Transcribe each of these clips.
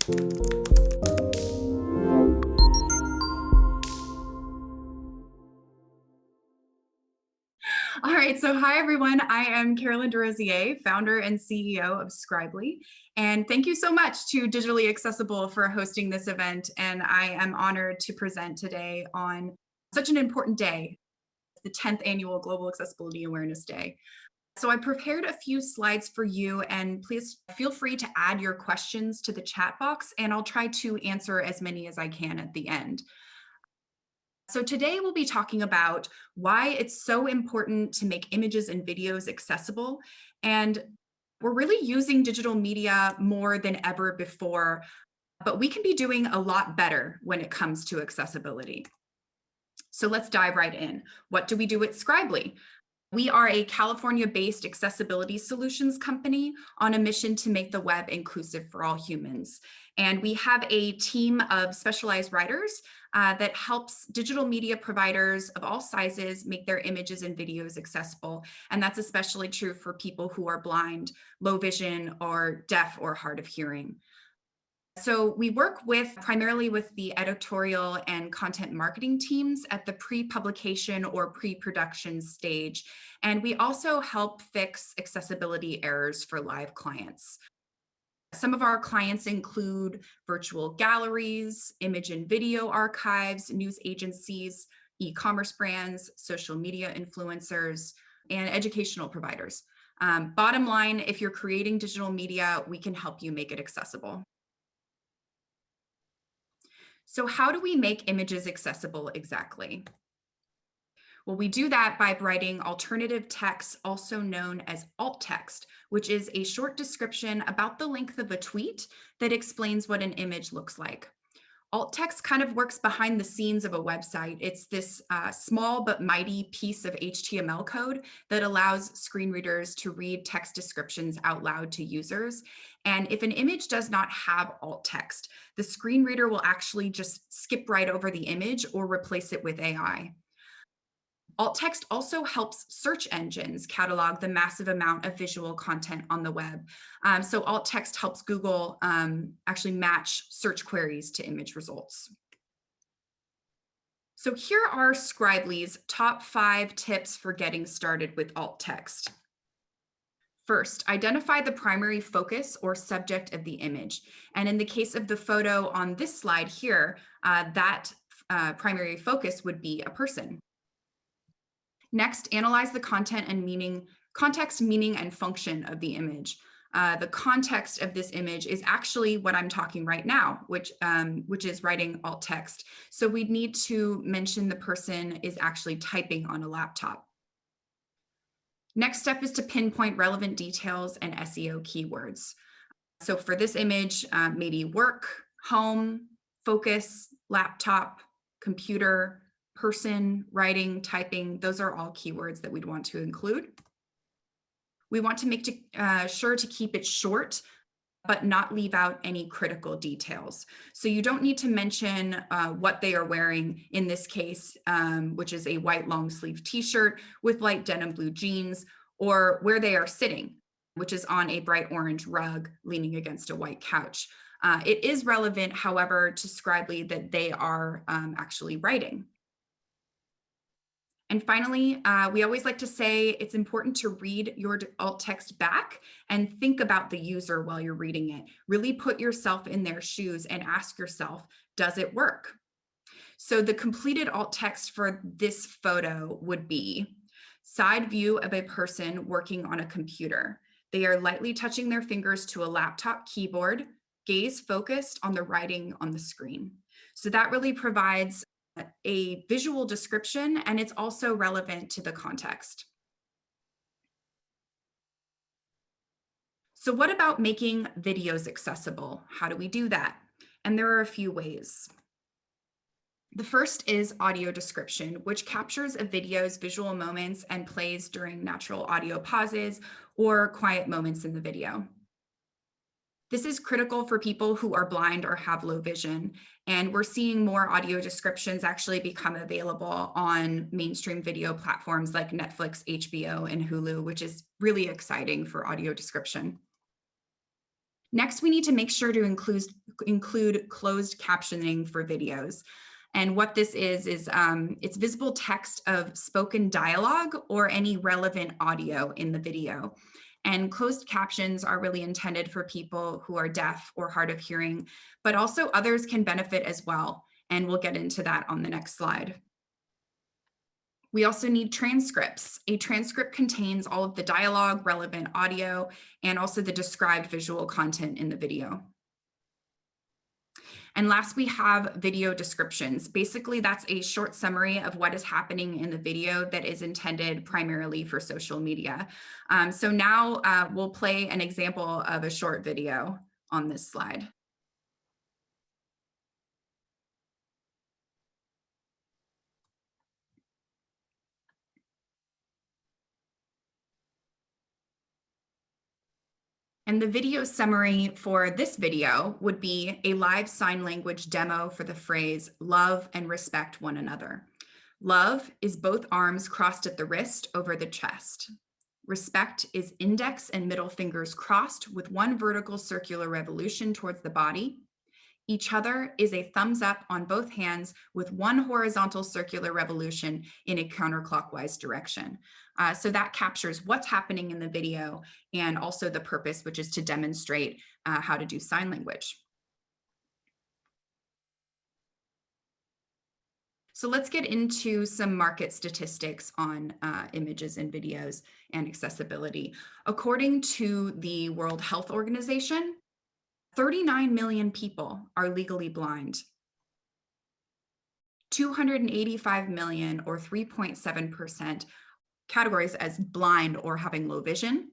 All right, so hi everyone. I am Carolyn DeRosier, founder and CEO of Scribely. And thank you so much to Digitally Accessible for hosting this event. And I am honored to present today on such an important day, the 10th annual Global Accessibility Awareness Day. So I prepared a few slides for you, and please feel free to add your questions to the chat box, and I'll try to answer as many as I can at the end. So today we'll be talking about why it's so important to make images and videos accessible. And we're really using digital media more than ever before, but we can be doing a lot better when it comes to accessibility. So let's dive right in. What do we do at Scribely? We are a California-based accessibility solutions company on a mission to make the web inclusive for all humans. And we have a team of specialized writers that helps digital media providers of all sizes make their images and videos accessible. And that's especially true for people who are blind, low vision, or deaf or hard of hearing. So we work primarily with the editorial and content marketing teams at the pre-publication or pre-production stage. And we also help fix accessibility errors for live clients. Some of our clients include virtual galleries, image and video archives, news agencies, e-commerce brands, social media influencers, and educational providers. Bottom line, if you're creating digital media, we can help you make it accessible. So how do we make images accessible exactly? Well, we do that by writing alternative text, also known as alt text, which is a short description about the length of a tweet that explains what an image looks like. Alt text kind of works behind the scenes of a website. It's this small but mighty piece of HTML code that allows screen readers to read text descriptions out loud to users. And if an image does not have alt text, the screen reader will actually just skip right over the image or replace it with AI. Alt text also helps search engines catalog the massive amount of visual content on the web. So alt text helps Google actually match search queries to image results. So here are Scribely's top 5 tips for getting started with alt text. First, identify the primary focus or subject of the image. And in the case of the photo on this slide here, that primary focus would be a person. Next, analyze the content and meaning, context, meaning, and function of the image. The context of this image is actually what I'm talking right now, which is writing alt text. So we'd need to mention the person is actually typing on a laptop. Next step is to pinpoint relevant details and SEO keywords. So for this image, maybe work, home, focus, laptop, computer, person, writing, typing, those are all keywords that we'd want to include. We want to make sure to keep it short, but not leave out any critical details. So you don't need to mention what they are wearing in this case, which is a white long sleeve t-shirt with light denim blue jeans, or where they are sitting, which is on a bright orange rug leaning against a white couch. It is relevant, however, to Scribely that they are actually writing. And finally, we always like to say it's important to read your alt text back and think about the user while you're reading it. Really put yourself in their shoes and ask yourself, does it work? So the completed alt text for this photo would be side view of a person working on a computer. They are lightly touching their fingers to a laptop keyboard, gaze focused on the writing on the screen. So that really provides a visual description, and it's also relevant to the context. So what about making videos accessible? How do we do that? And there are a few ways. The first is audio description, which captures a video's visual moments and plays during natural audio pauses or quiet moments in the video. This is critical for people who are blind or have low vision, and we're seeing more audio descriptions actually become available on mainstream video platforms like Netflix, HBO, and Hulu, which is really exciting for audio description. Next, we need to make sure to include closed captioning for videos. And what this is it's visible text of spoken dialogue or any relevant audio in the video. And closed captions are really intended for people who are deaf or hard of hearing, but also others can benefit as well. And we'll get into that on the next slide. We also need transcripts. A transcript contains all of the dialogue, relevant audio, and also the described visual content in the video. And last, we have video descriptions. Basically, that's a short summary of what is happening in the video that is intended primarily for social media. So now we'll play an example of a short video on this slide. And the video summary for this video would be a live sign language demo for the phrase love and respect one another. Love is both arms crossed at the wrist over the chest. Respect is index and middle fingers crossed with one vertical circular revolution towards the body. Each other is a thumbs up on both hands with one horizontal circular revolution in a counterclockwise direction. So that captures what's happening in the video and also the purpose, which is to demonstrate how to do sign language. So let's get into some market statistics on images and videos and accessibility. According to the World Health Organization, 39 million people are legally blind. 285 million, or 3.7%, categories as blind or having low vision,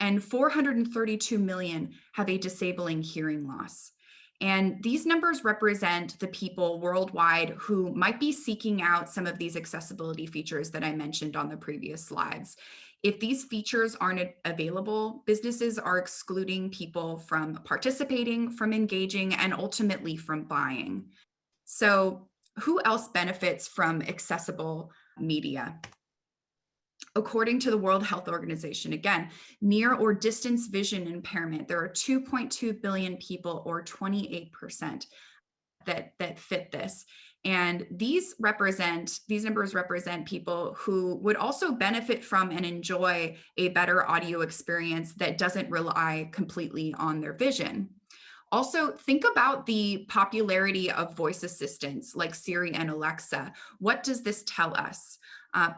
and 432 million have a disabling hearing loss. And these numbers represent the people worldwide who might be seeking out some of these accessibility features that I mentioned on the previous slides. If these features aren't available, businesses are excluding people from participating, from engaging, and ultimately from buying. So who else benefits from accessible media? According to the World Health Organization, again, near or distance vision impairment, there are 2.2 billion people, or 28%, that fit this. And these numbers represent people who would also benefit from and enjoy a better audio experience that doesn't rely completely on their vision. Also, think about the popularity of voice assistants like Siri and Alexa. What does this tell us?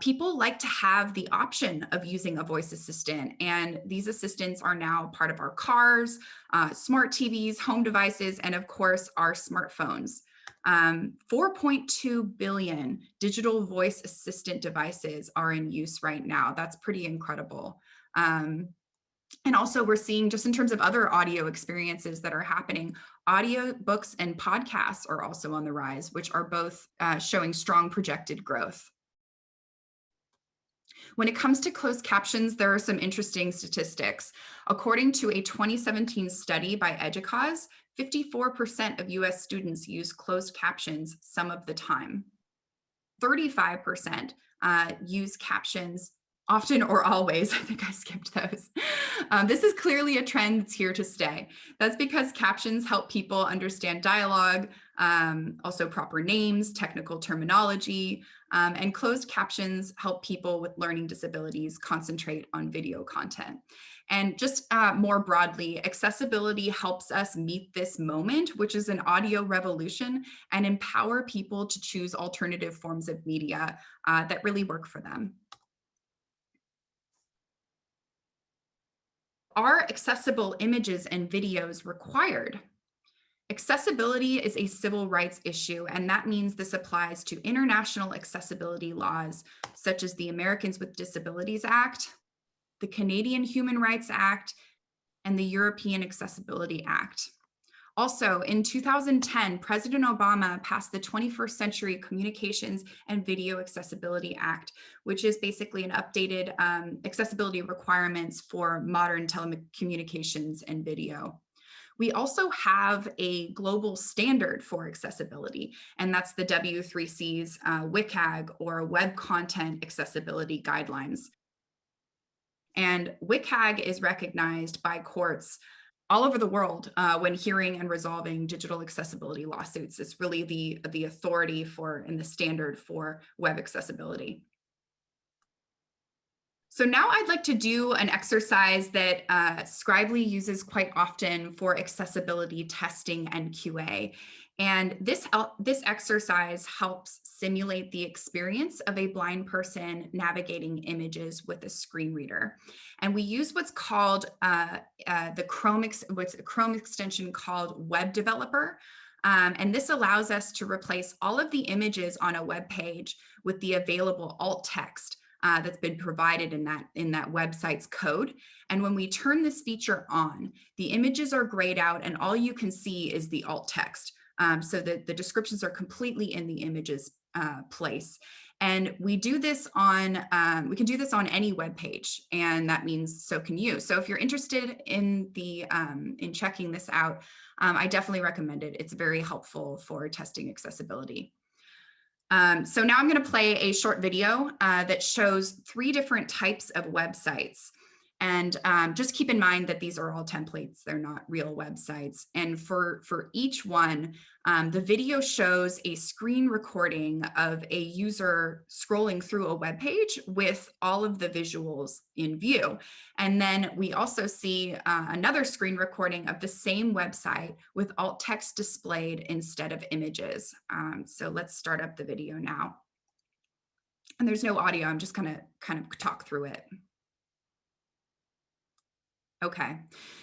People like to have the option of using a voice assistant, and these assistants are now part of our cars, smart TVs, home devices, and of course, our smartphones. 4.2 billion digital voice assistant devices are in use right now. That's pretty incredible. And also we're seeing, just in terms of other audio experiences that are happening, audio books and podcasts are also on the rise, which are both showing strong projected growth. When it comes to closed captions, there are some interesting statistics. According to a 2017 study by Educause, 54% of US students use closed captions some of the time. 35% use captions often or always. I think I skipped those. This is clearly a trend that's here to stay. That's because captions help people understand dialogue, also proper names, technical terminology, and closed captions help people with learning disabilities concentrate on video content. And just more broadly, accessibility helps us meet this moment, which is an audio revolution, and empower people to choose alternative forms of media that really work for them. Are accessible images and videos required? Accessibility is a civil rights issue, and that means this applies to international accessibility laws, such as the Americans with Disabilities Act, the Canadian Human Rights Act, and the European Accessibility Act. Also, in 2010, President Obama passed the 21st Century Communications and Video Accessibility Act, which is basically an updated accessibility requirements for modern telecommunications and video. We also have a global standard for accessibility, and that's the W3C's WCAG, or Web Content Accessibility Guidelines. And WCAG is recognized by courts all over the world when hearing and resolving digital accessibility lawsuits. It's really the authority for and the standard for web accessibility. So now I'd like to do an exercise that Scribely uses quite often for accessibility testing and QA. And this exercise helps simulate the experience of a blind person navigating images with a screen reader. And we use what's called what's a Chrome extension called Web Developer. And this allows us to replace all of the images on a web page with the available alt text that's been provided in that website's code. And when we turn this feature on, the images are grayed out and all you can see is the alt text. So that the descriptions are completely in the images place. And we do this on, we can do this on any web page, and that means so can you. So if you're interested in in checking this out, I definitely recommend it. It's very helpful for testing accessibility. So now I'm going to play a short video that shows 3 different types of websites. And just keep in mind that these are all templates. They're not real websites. And for each one, the video shows a screen recording of a user scrolling through a web page with all of the visuals in view. And then we also see another screen recording of the same website with alt text displayed instead of images. So let's start up the video now. And there's no audio. I'm just going to kind of talk through it. Okay,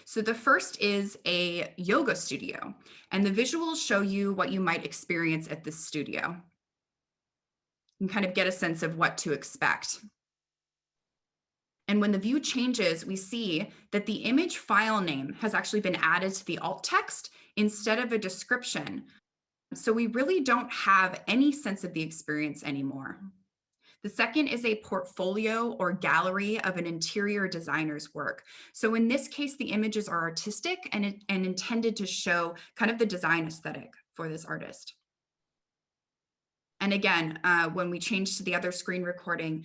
so the first is a yoga studio, and the visuals show you what you might experience at this studio. You can kind of get a sense of what to expect. And when the view changes, we see that the image file name has actually been added to the alt text instead of a description. So we really don't have any sense of the experience anymore. The second is a portfolio or gallery of an interior designer's work. So in this case, the images are artistic and intended to show kind of the design aesthetic for this artist. And again, when we change to the other screen recording,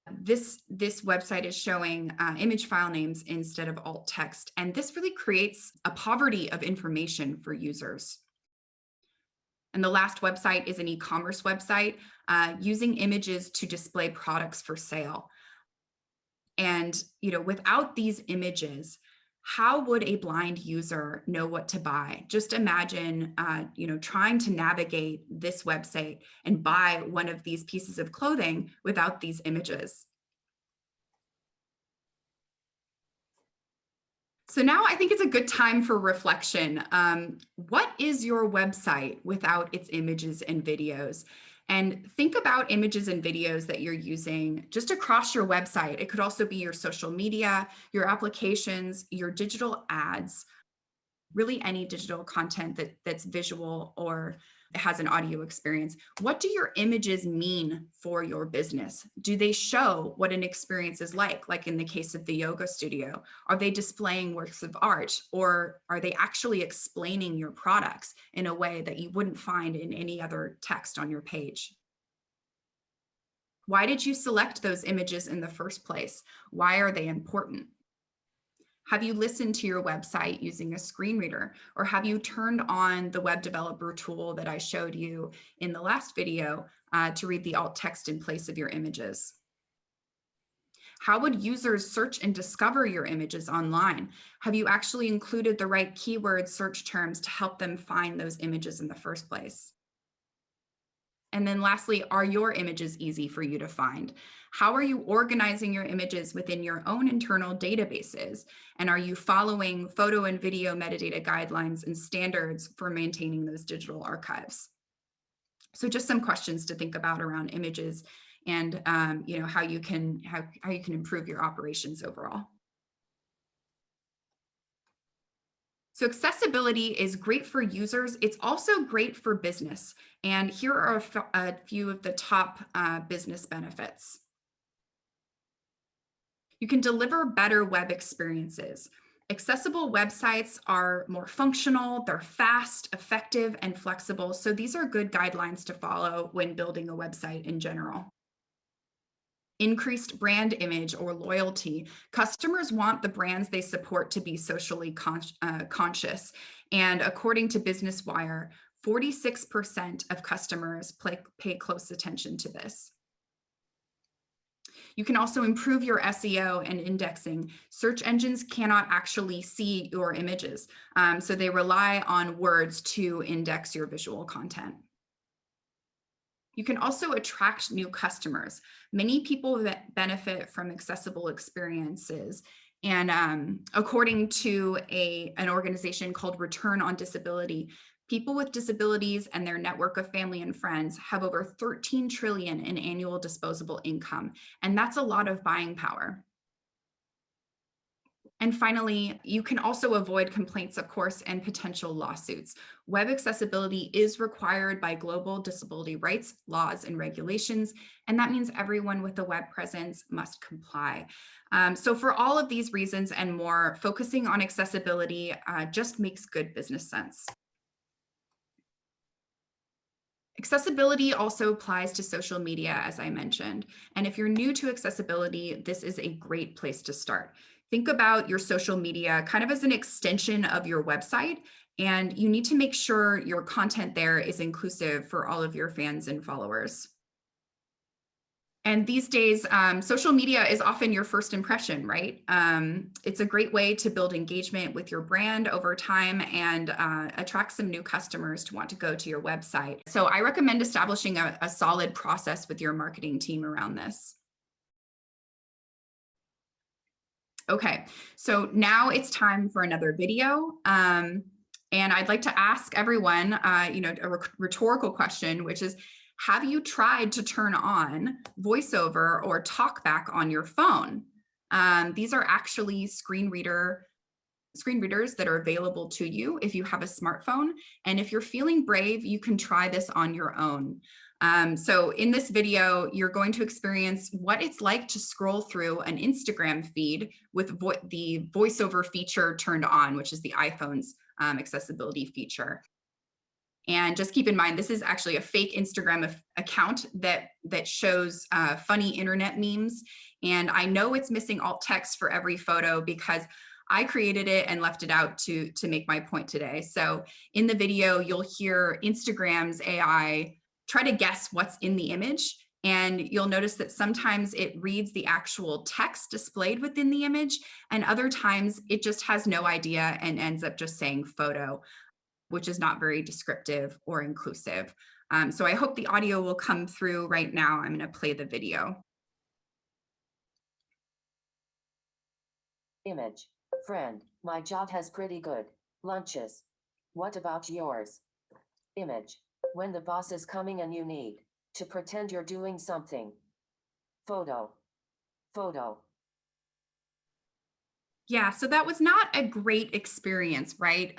this website is showing image file names instead of alt text. And this really creates a poverty of information for users. And the last website is an e-commerce website using images to display products for sale. And without these images, how would a blind user know what to buy? Just imagine, trying to navigate this website and buy one of these pieces of clothing without these images. So now I think it's a good time for reflection. What is your website without its images and videos? And think about images and videos that you're using just across your website. It could also be your social media, your applications, your digital ads, really any digital content that's visual or has an audio experience. What do your images mean for your business? Do they show what an experience is like in the case of the yoga studio? Are they displaying works of art, or are they actually explaining your products in a way that you wouldn't find in any other text on your page? Why did you select those images in the first place? Why are they important? Have you listened to your website using a screen reader, or have you turned on the web developer tool that I showed you in the last video to read the alt text in place of your images? How would users search and discover your images online? Have you actually included the right keyword search terms to help them find those images in the first place? And then lastly, are your images easy for you to find? How are you organizing your images within your own internal databases? And are you following photo and video metadata guidelines and standards for maintaining those digital archives? So just some questions to think about around images and how you can improve your operations overall. So accessibility is great for users. It's also great for business. And here are a few of the top business benefits. You can deliver better web experiences. Accessible websites are more functional, they're fast, effective, and flexible. So these are good guidelines to follow when building a website in general. increased brand image or loyalty. Customers want the brands they support to be socially conscious. And according to Business Wire, 46% of customers pay close attention to this. You can also improve your SEO and indexing. Search engines cannot actually see your images, so they rely on words to index your visual content. You can also attract new customers. Many people benefit from accessible experiences. And according to an organization called Return on Disability, people with disabilities and their network of family and friends have over 13 trillion in annual disposable income. And that's a lot of buying power. And finally, you can also avoid complaints, of course, and potential lawsuits. Web accessibility is required by global disability rights, laws, and regulations, and that means everyone with a web presence must comply. So for all of these reasons and more, focusing on accessibility just makes good business sense. Accessibility also applies to social media, as I mentioned. And if you're new to accessibility, this is a great place to start. Think about your social media kind of as an extension of your website, and you need to make sure your content there is inclusive for all of your fans and followers. And these days, social media is often your first impression, right? It's a great way to build engagement with your brand over time and attract some new customers to want to go to your website. So I recommend establishing a solid process with your marketing team around this. Okay, so now it's time for another video. And I'd like to ask everyone, a rhetorical question, which is, have you tried to turn on VoiceOver or TalkBack on your phone? These are actually screen readers that are available to you if you have a smartphone. And if you're feeling brave, you can try this on your own. So in this video, you're going to experience what it's like to scroll through an Instagram feed with the VoiceOver feature turned on, which is the iPhone's accessibility feature. And just keep in mind, this is actually a fake Instagram account that shows funny internet memes. And I know it's missing alt text for every photo because I created it and left it out to make my point today. So in the video, you'll hear Instagram's AI try to guess what's in the image. And you'll notice that sometimes it reads the actual text displayed within the image, and other times it just has no idea and ends up just saying photo, which is not very descriptive or inclusive. So I hope the audio will come through right now. I'm going to play the video. Image. Friend, my job has pretty good lunches. What about yours? Image. When the boss is coming and you need to pretend you're doing something. Photo. Photo. Yeah, so that was not a great experience, right?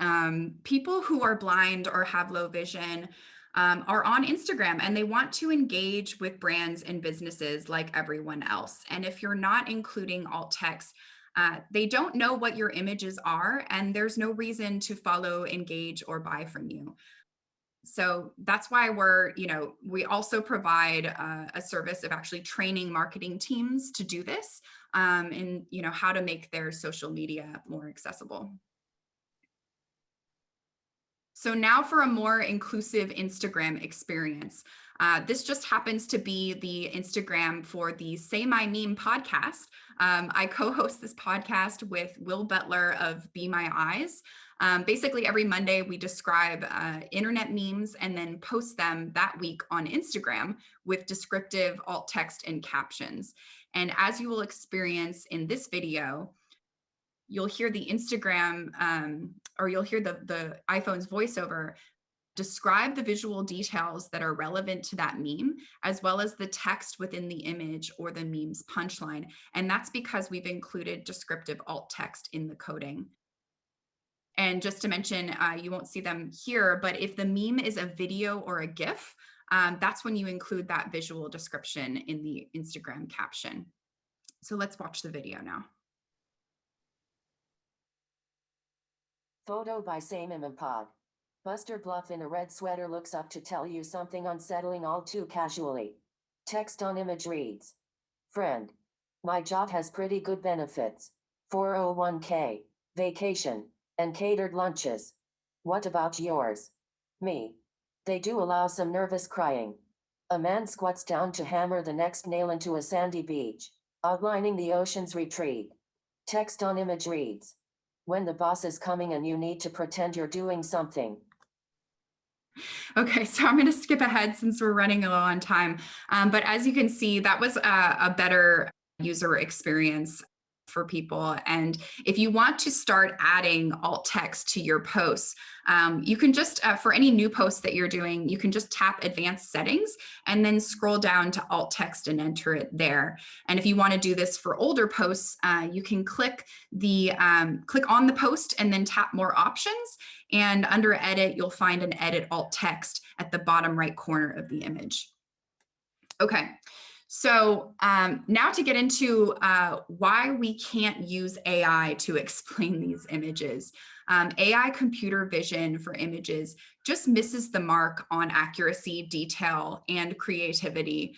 People who are blind or have low vision are on Instagram and they want to engage with brands and businesses like everyone else. And if you're not including alt text, they don't know what your images are, and there's no reason to follow, engage, or buy from you. So that's why we also provide a service of actually training marketing teams to do this and how to make their social media more accessible. So now for a more inclusive Instagram experience. This just happens to be the Instagram for the Say My Meme podcast. I co-host this podcast with Will Butler of Be My Eyes. Basically, every Monday we describe internet memes and then post them that week on Instagram with descriptive alt text and captions. And as you will experience in this video, you'll hear the Instagram or you'll hear the iPhone's VoiceOver describe the visual details that are relevant to that meme, as well as the text within the image or the meme's punchline. And that's because we've included descriptive alt text in the coding. And just to mention, you won't see them here, but if the meme is a video or a GIF, that's when you include that visual description in the Instagram caption. So let's watch the video now. Photo by Say My Meme Pod. Buster Bluff in a red sweater looks up to tell you something unsettling all too casually. Text on image reads, Friend, my job has pretty good benefits. 401k, vacation, and catered lunches. What about yours? Me. They do allow some nervous crying. A man squats down to hammer the next nail into a sandy beach, outlining the ocean's retreat. Text on image reads, when the boss is coming and you need to pretend you're doing something. Okay, so I'm going to skip ahead since we're running low on time. But as you can see, that was a better user experience for people. And if you want to start adding alt text to your posts, you can just, for any new posts that you're doing, you can just tap advanced settings and then scroll down to alt text and enter it there. And if you want to do this for older posts, you can click on the post and then tap more options. And under edit, you'll find an edit alt text at the bottom right corner of the image. Okay, so now to get into why we can't use AI to explain these images. AI computer vision for images just misses the mark on accuracy, detail, and creativity.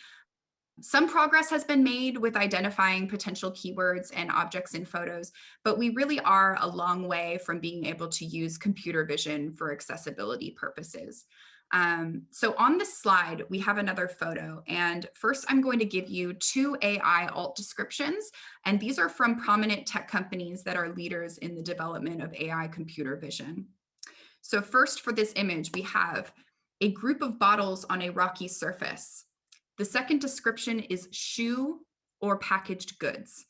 Some progress has been made with identifying potential keywords and objects in photos, but we really are a long way from being able to use computer vision for accessibility purposes. So on this slide, we have another photo. And first, I'm going to give you two AI alt descriptions. And these are from prominent tech companies that are leaders in the development of AI computer vision. So first, for this image, we have a group of bottles on a rocky surface. The second description is shoe or packaged goods.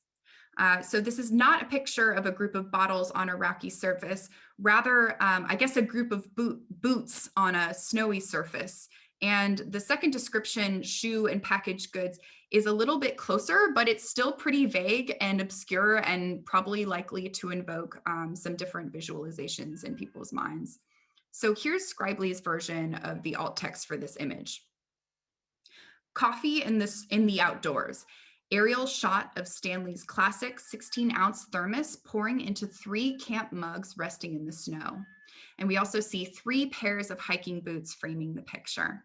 So this is not a picture of a group of bottles on a rocky surface, rather, I guess, a group of boots on a snowy surface. And the second description, shoe and packaged goods, is a little bit closer, but it's still pretty vague and obscure and probably likely to invoke some different visualizations in people's minds. So here's Scribely's version of the alt text for this image. Coffee in the outdoors. Aerial shot of Stanley's classic 16-ounce thermos pouring into 3 camp mugs resting in the snow. And we also see 3 pairs of hiking boots framing the picture.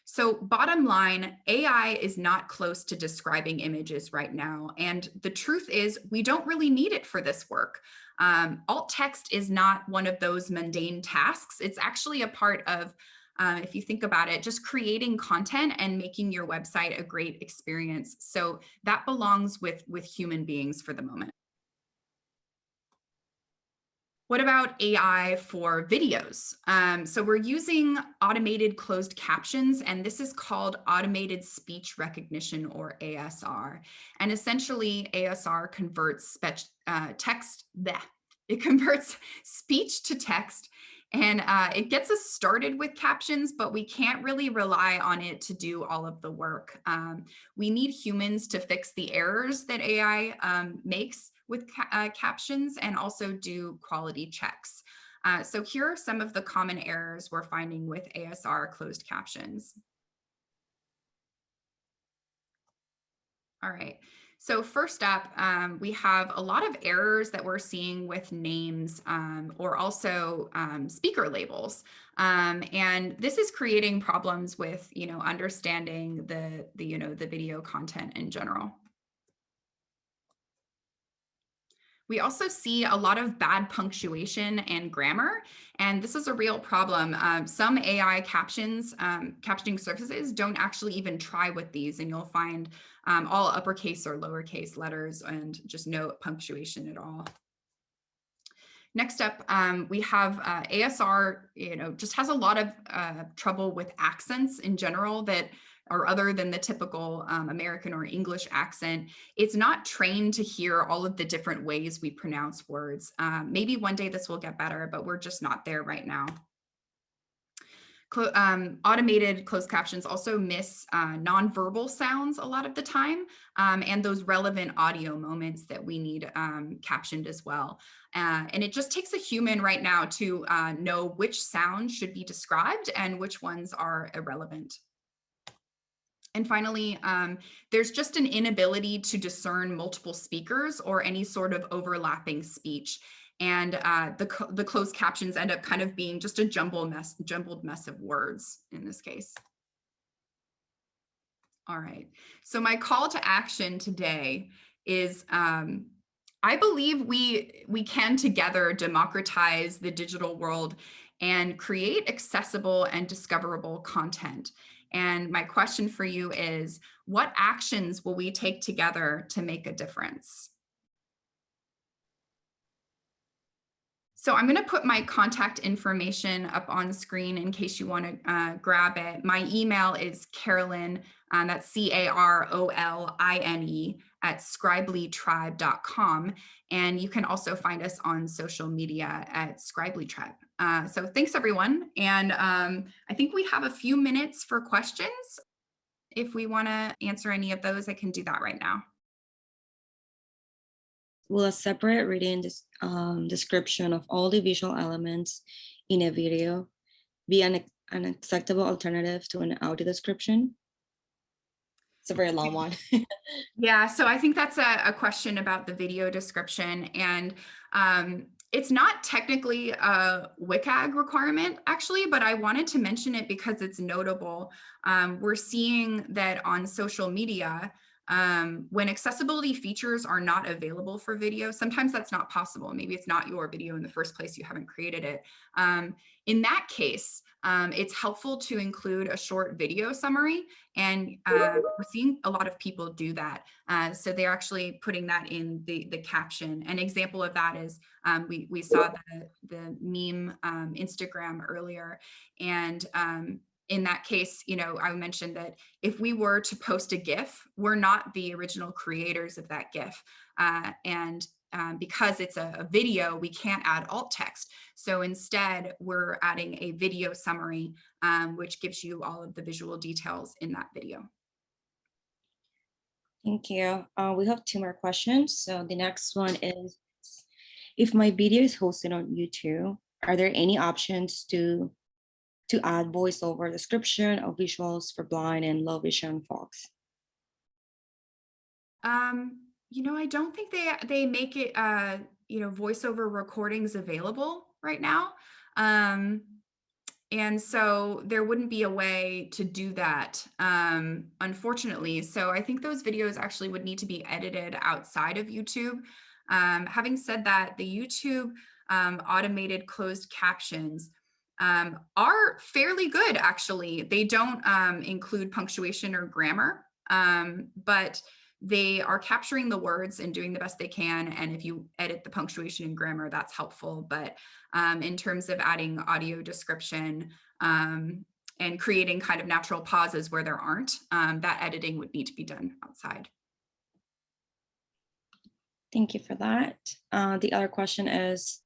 So bottom line, AI is not close to describing images right now. And the truth is, we don't really need it for this work. Alt text is not one of those mundane tasks. It's actually a part of, if you think about it, just creating content and making your website a great experience. So that belongs with human beings for the moment. What about AI for videos? So we're using automated closed captions, and this is called automated speech recognition, or ASR. And essentially, ASR converts it converts speech to text, and it gets us started with captions, but we can't really rely on it to do all of the work. We need humans to fix the errors that AI makes with captions and also do quality checks. So here are some of the common errors we're finding with ASR closed captions. All right. So first up, we have a lot of errors that we're seeing with names or also speaker labels. And this is creating problems with, understanding the video content in general. We also see a lot of bad punctuation and grammar, and this is a real problem. Some AI captioning services don't actually even try with these, and you'll find all uppercase or lowercase letters and just no punctuation at all. Next up, we have ASR, just has a lot of trouble with accents in general that or other than the typical American or English accent. It's not trained to hear all of the different ways we pronounce words. Maybe one day this will get better, but we're just not there right now. Automated closed captions also miss nonverbal sounds a lot of the time, and those relevant audio moments that we need captioned as well. And it just takes a human right now to know which sounds should be described and which ones are irrelevant. And finally, there's just an inability to discern multiple speakers or any sort of overlapping speech. And the closed captions end up kind of being just a jumbled mess of words in this case. All right. So my call to action today is I believe we can together democratize the digital world and create accessible and discoverable content. And my question for you is, what actions will we take together to make a difference? So I'm going to put my contact information up on screen in case you want to grab it. My email is Carolyn, that's Caroline at scribelytribe.com. And you can also find us on social media at Scribely Tribe. So thanks, everyone. And I think we have a few minutes for questions. If we want to answer any of those, I can do that right now. Will a separate reading description of all the visual elements in a video be an acceptable alternative to an audio description? It's a very long one. Yeah, so I think that's a question about the video description, and it's not technically a WCAG requirement, actually, but I wanted to mention it because it's notable. We're seeing that on social media, when accessibility features are not available for video, sometimes that's not possible. Maybe it's not your video in the first place, you haven't created it. In that case, it's helpful to include a short video summary, and we're seeing a lot of people do that. So they're actually putting that in the caption. An example of that is we saw the meme Instagram earlier, and in that case, I mentioned that if we were to post a GIF, we're not the original creators of that GIF. And because it's a video, we can't add alt text. So instead, we're adding a video summary, which gives you all of the visual details in that video. Thank you. We have 2 more questions. So the next one is, if my video is hosted on YouTube, are there any options to add voiceover description of visuals for blind and low vision folks? I don't think they make it voiceover recordings available right now. And so there wouldn't be a way to do that, unfortunately. So I think those videos actually would need to be edited outside of YouTube. Having said that, the YouTube automated closed captions are fairly good, actually. They don't include punctuation or grammar, but they are capturing the words and doing the best they can. And if you edit the punctuation and grammar, that's helpful. But in terms of adding audio description and creating kind of natural pauses where there aren't, that editing would need to be done outside. Thank you for that. The other question is,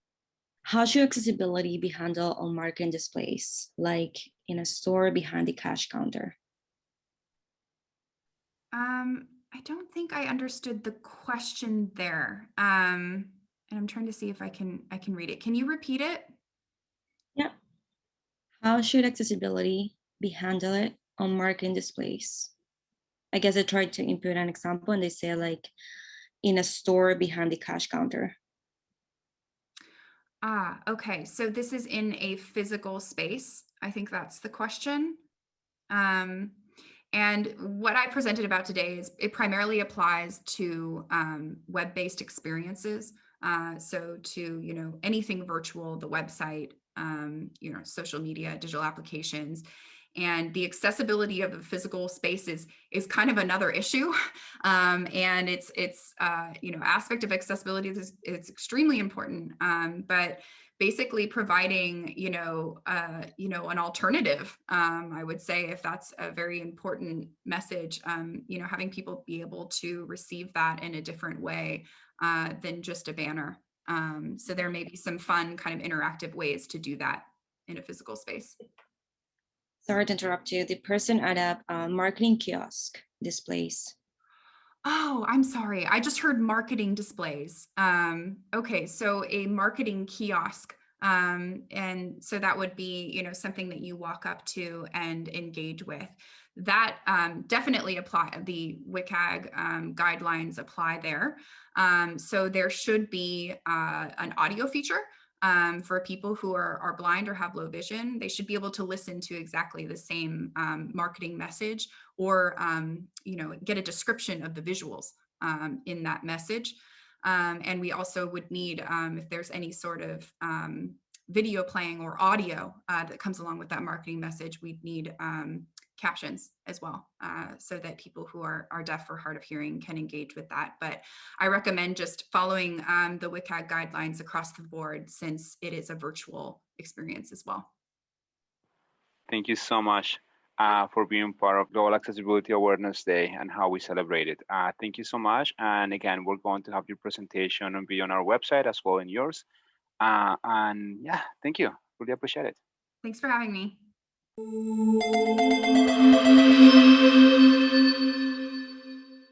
how should accessibility be handled on marketing displays, like in a store behind the cash counter? I don't think I understood the question there. And I'm trying to see if I can read it. Can you repeat it? Yeah. How should accessibility be handled on marketing displays? I guess I tried to input an example and they say like in a store behind the cash counter. Okay. So this is in a physical space. I think that's the question. And what I presented about today is it primarily applies to web-based experiences. So to, anything virtual, the website, social media, digital applications. And the accessibility of the physical space is kind of another issue. And it's aspect of accessibility is extremely important. But basically providing, an alternative, I would say, if that's a very important message, having people be able to receive that in a different way than just a banner. So there may be some fun kind of interactive ways to do that in a physical space. Sorry to interrupt you. The person at a marketing kiosk displays. Oh, I'm sorry. I just heard marketing displays. Okay, so a marketing kiosk. And so that would be, something that you walk up to and engage with. That definitely apply. The WCAG guidelines apply there. So there should be an audio feature For people who are blind or have low vision, they should be able to listen to exactly the same marketing message, or get a description of the visuals in that message. And we also would need, if there's any sort of video playing or audio that comes along with that marketing message, we'd need captions as well, so that people who are deaf or hard of hearing can engage with that. But I recommend just following the WCAG guidelines across the board, since it is a virtual experience as well. Thank you so much for being part of Global Accessibility Awareness Day and how we celebrate it. Thank you so much. And again, we're going to have your presentation and be on our website as well in yours. And yeah, thank you. Really appreciate it. Thanks for having me.